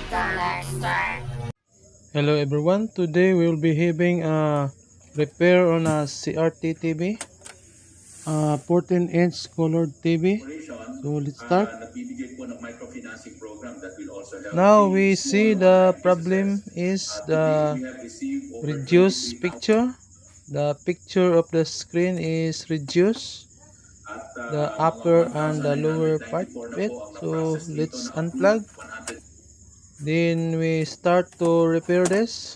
Hello everyone, today we will be having a repair on a CRT TV, a 14-inch colored TV. So let's start. Now we see the problem is the reduced picture. The picture of the screen is reduced, the upper and the lower part of it. So let's unplug. Then we start to repair this.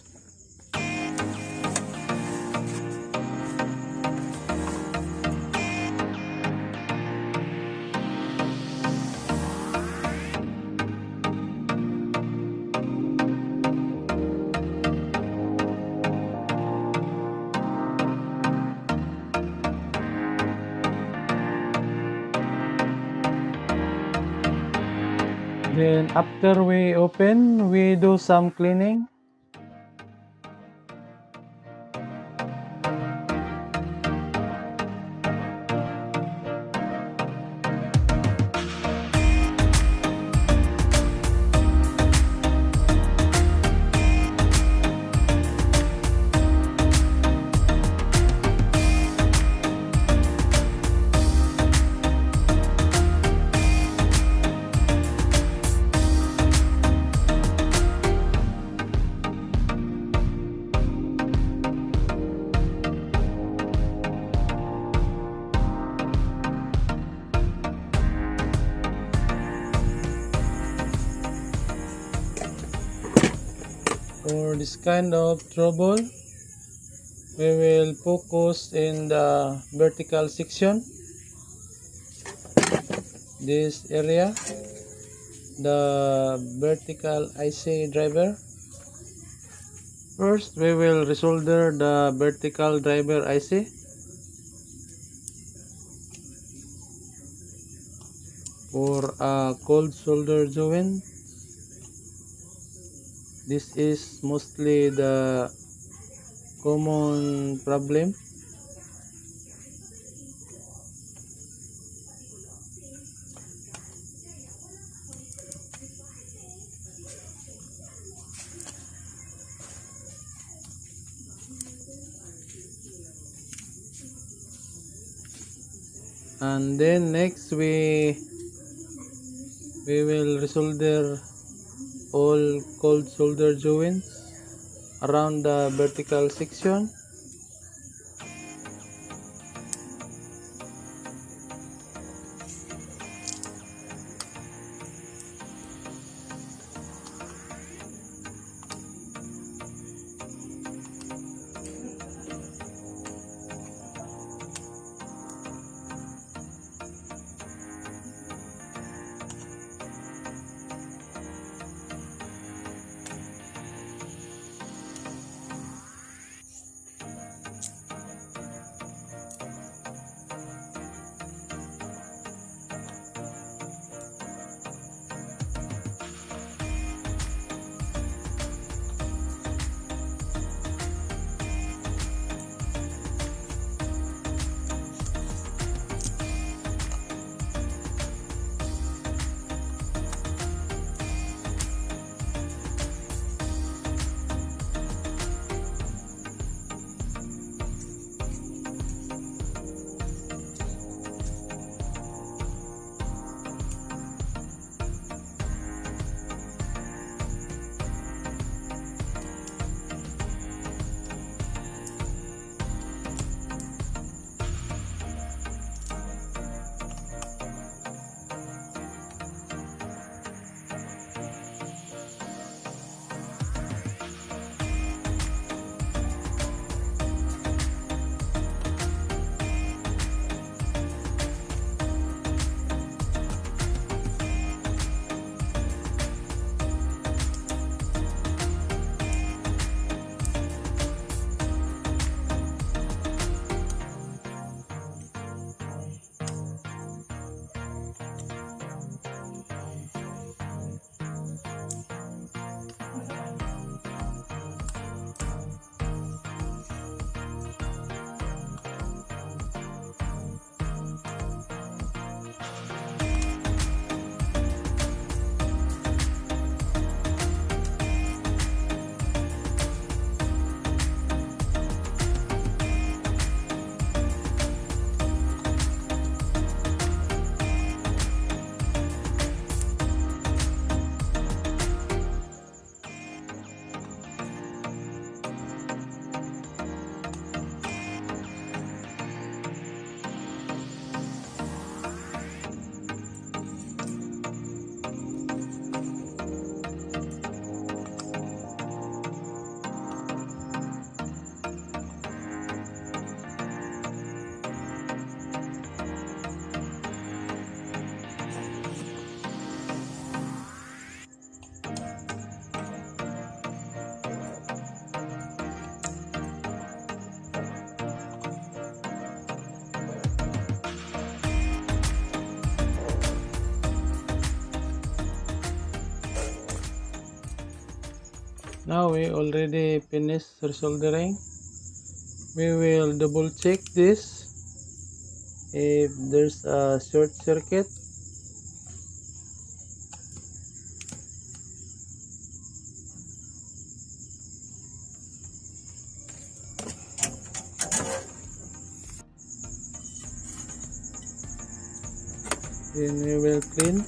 Then after we open, we do some cleaning. For this kind of trouble, we will focus in the vertical section, this area, the vertical IC driver. First, we will resolder the vertical driver IC. For a cold solder joint, this is mostly the common problem. And then next we will resolder all cold solder joints around the vertical section. Now we already finished resoldering. We will double check this if there's a short circuit. Then we will clean.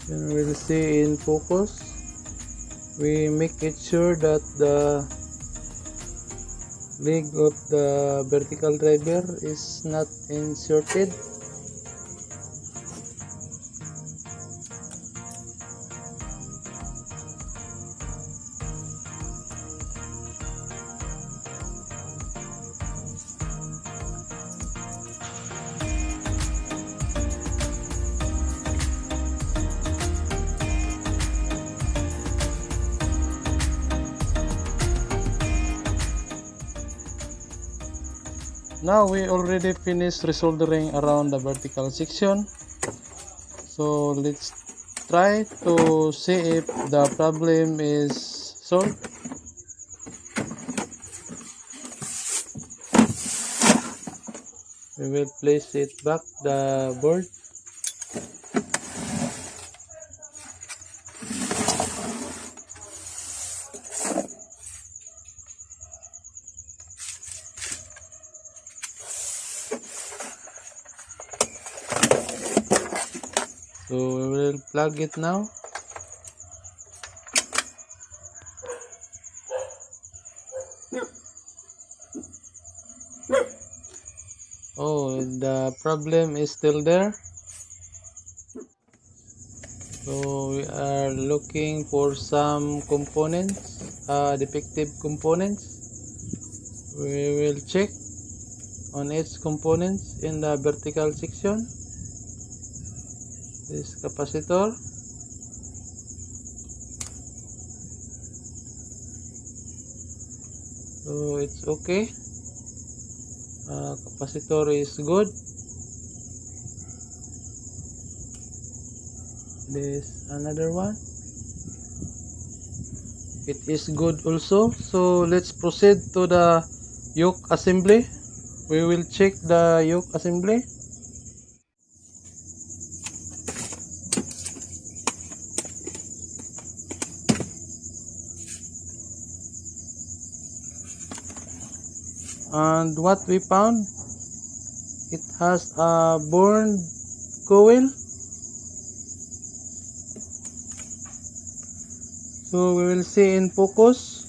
Then we will see in focus. We make it sure that the leg of the vertical driver is not inserted. Now we already finished resoldering around the vertical section. So let's try to see if the problem is solved. We will place it back the board. So we will plug it now. Oh, the problem is still there. So we are looking for some components, defective components. We will check on each components in the vertical section. This capacitor. So it's okay. Capacitor is good. This another one. It is good also. So let's proceed to the yoke assembly. We will check the yoke assembly. And what we found, it has a burned coil. So we will see in focus.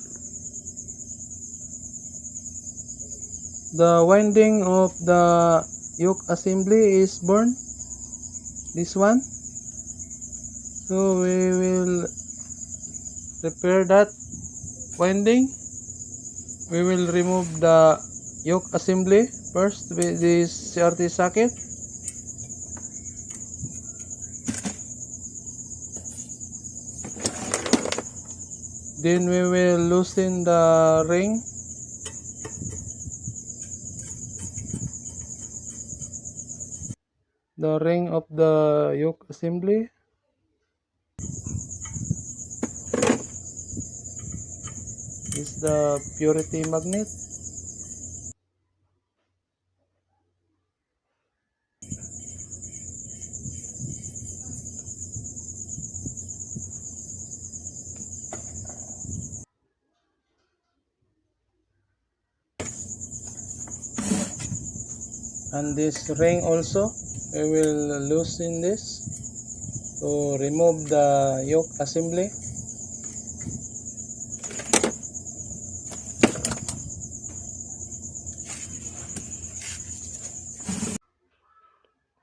The winding of the yoke assembly is burned. This one. So we will repair that winding. We will remove the yoke assembly first with this CRT socket. Then we will loosen the ring. The ring of the yoke assembly. Is the purity magnet. And this ring also, we will loosen this to remove the yoke assembly.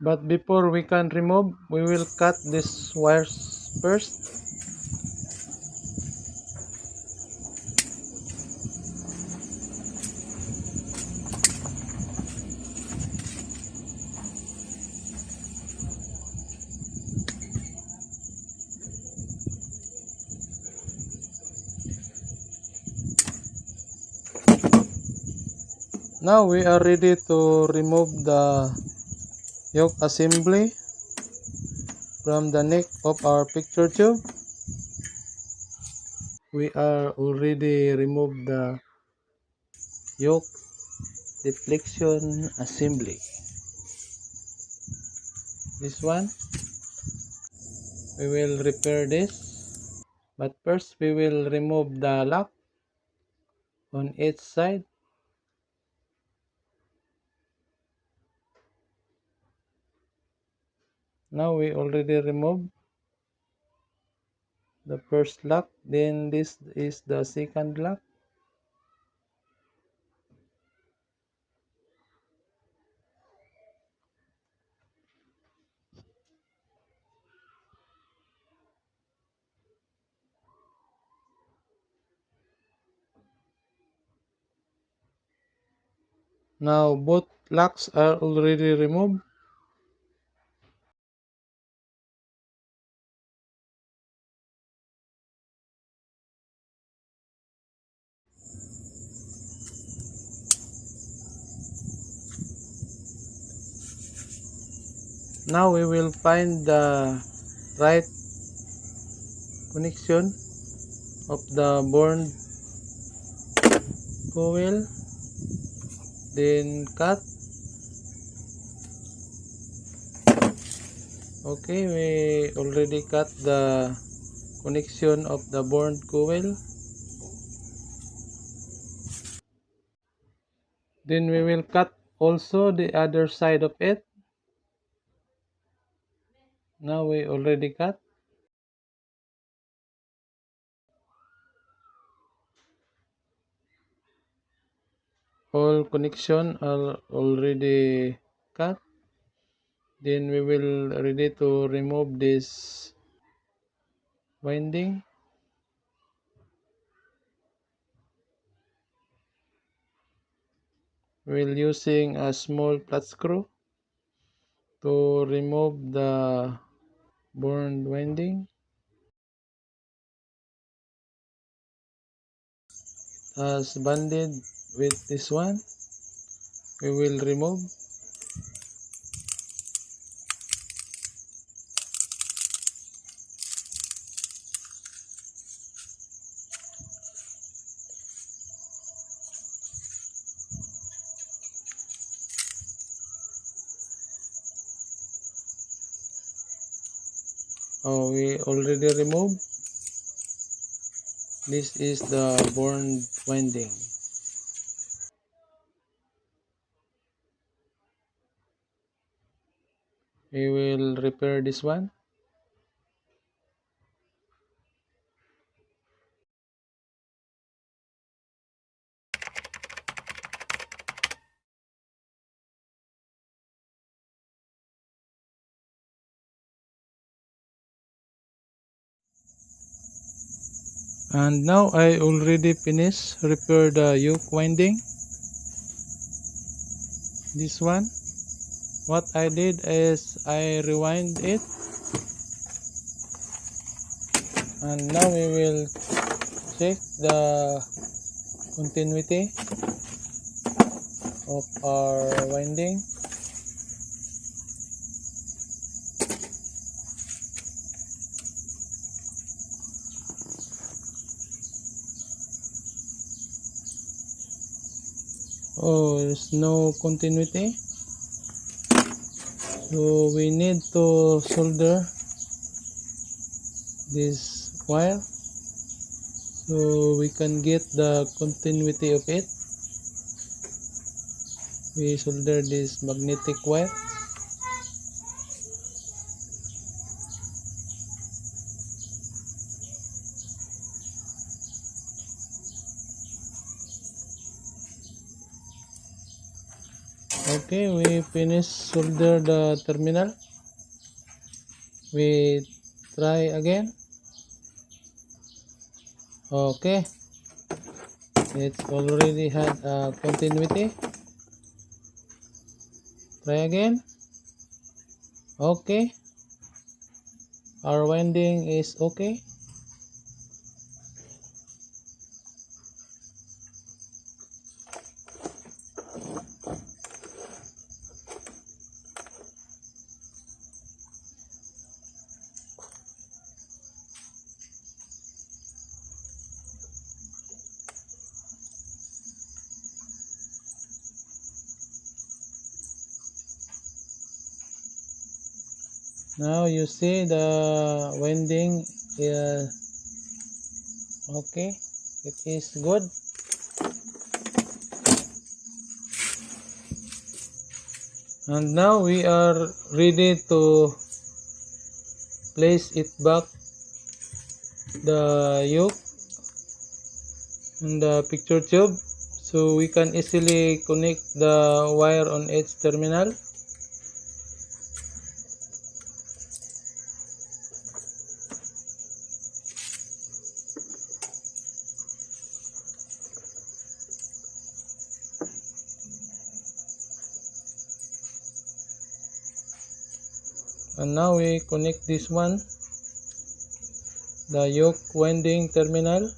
But before we can remove, we will cut these wires first. Now we are ready to remove the yoke assembly from the neck of our picture tube. We are already removed the yoke deflection assembly. This one, we will repair this. But first we will remove the lock on each side. Now we already removed the first lock, then this is the second lock. Now both locks are already removed. Now we will find the right connection of the burned coil, then cut. Okay, we already cut the connection of the burned coil. Then we will cut also the other side of it. Now we already cut. All connection are already cut. Then we will ready to remove this winding. We'll using a small flat screw to remove the burned winding. As banded with this one, we will remove. Oh, we already removed. This is the burned winding. We will repair this one. And now I already finished repair the yoke winding. This one. What I did is I rewind it, and now we will check the continuity of our winding. Oh, there's no continuity, so we need to solder this wire so we can get the continuity of it. We solder this magnetic wire. Okay, we finish solder the terminal. We try again. Okay, it's already had a continuity. Try again. Okay, our winding is okay. Now you see the winding is okay. It is good. And now we are ready to place it back the yoke in the picture tube, so we can easily connect the wire on its terminal. And now we connect this one, the yoke winding terminal.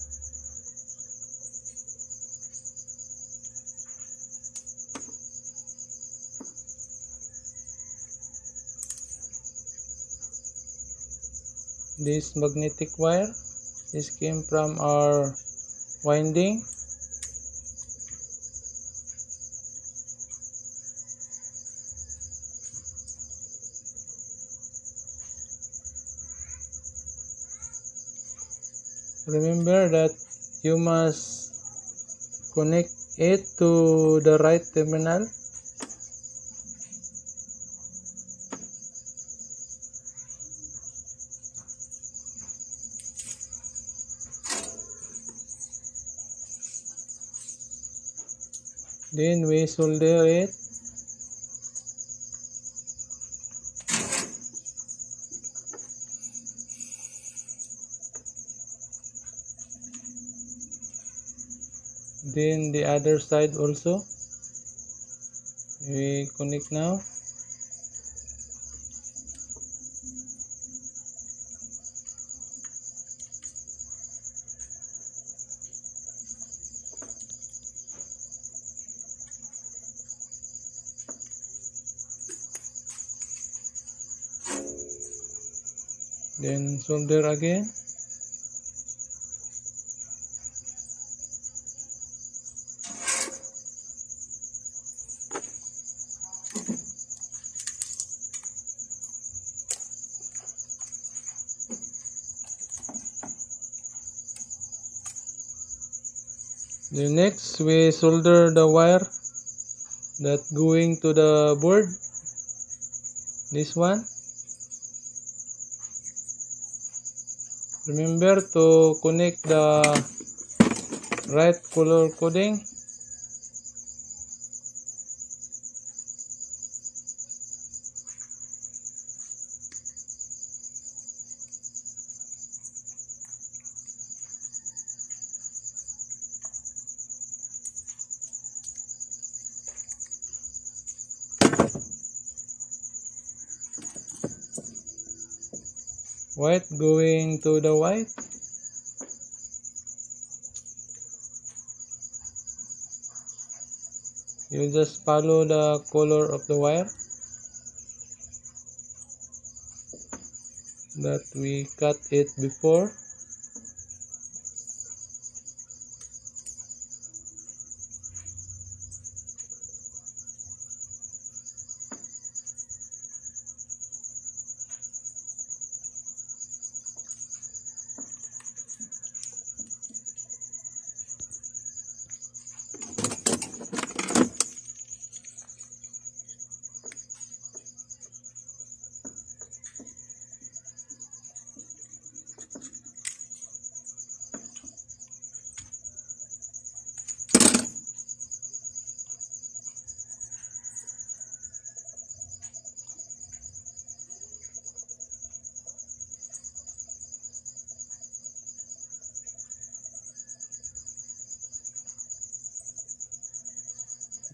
This magnetic wire, this came from our winding. Remember that you must connect it to the right terminal. Then we solder it. Then the other side also we connect now. Then solder again. Then next we solder the wire that going to the board. This one. Remember to connect the right color coding. White going to the white. You just follow the color of the wire that we cut it before.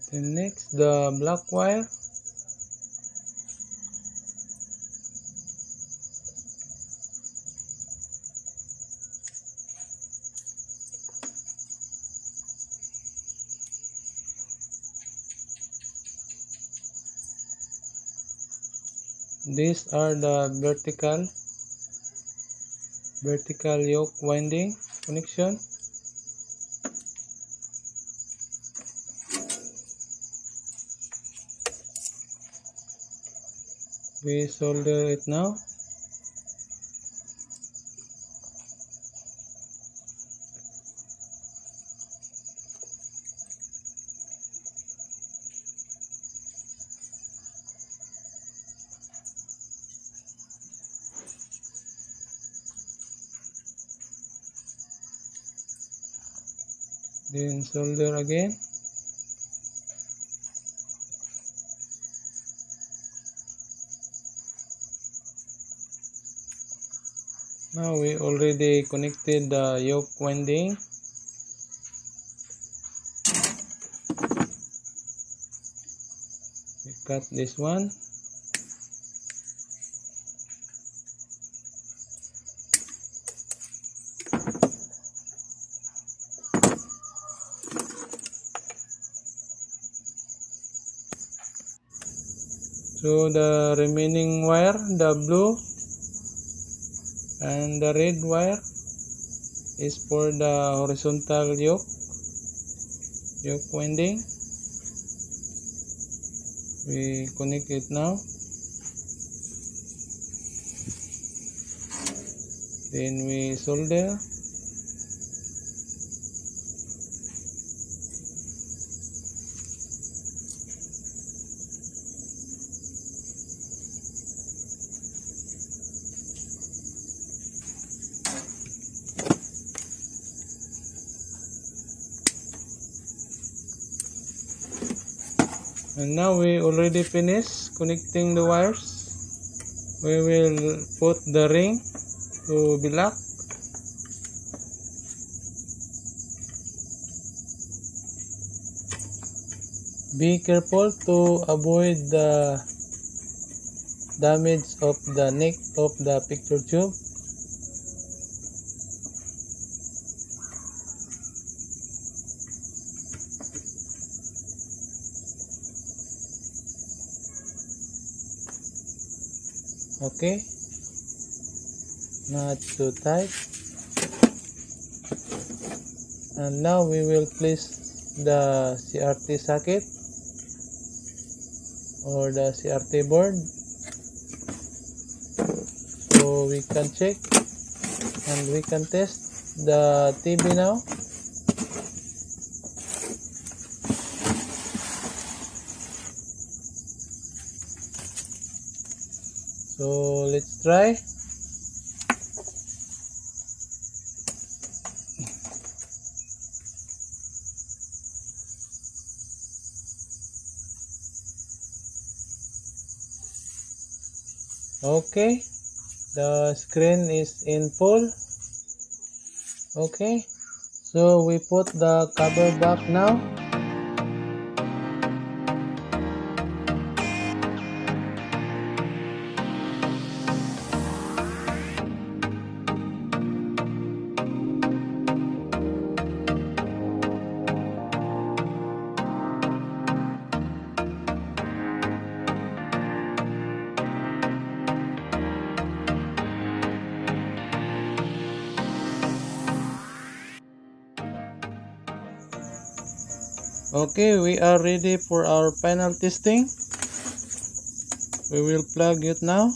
Then next the black wire. These are the vertical yoke winding connection. We solder it now. Then solder again. Now we already connected the yoke winding. We cut this one. So the remaining wire, the blue and the red wire, is for the horizontal yoke winding. We connect it now. Then we solder. And now we already finished connecting the wires. We will put the ring to be locked. Be careful to avoid the damage of the neck of the picture tube. Okay, not too tight. And now we will place the CRT socket or the CRT board, so we can check and we can test the TV now. So let's try. Okay, the screen is in full. Okay, so we put the cover back now. Okay, we are ready for our final testing. We will plug it now.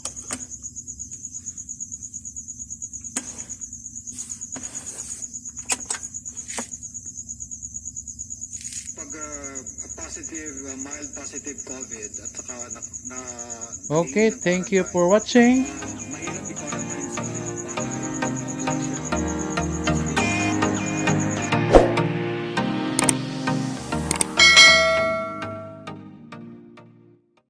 Pag positive, mild positive COVID at saka Okay, thank you for watching.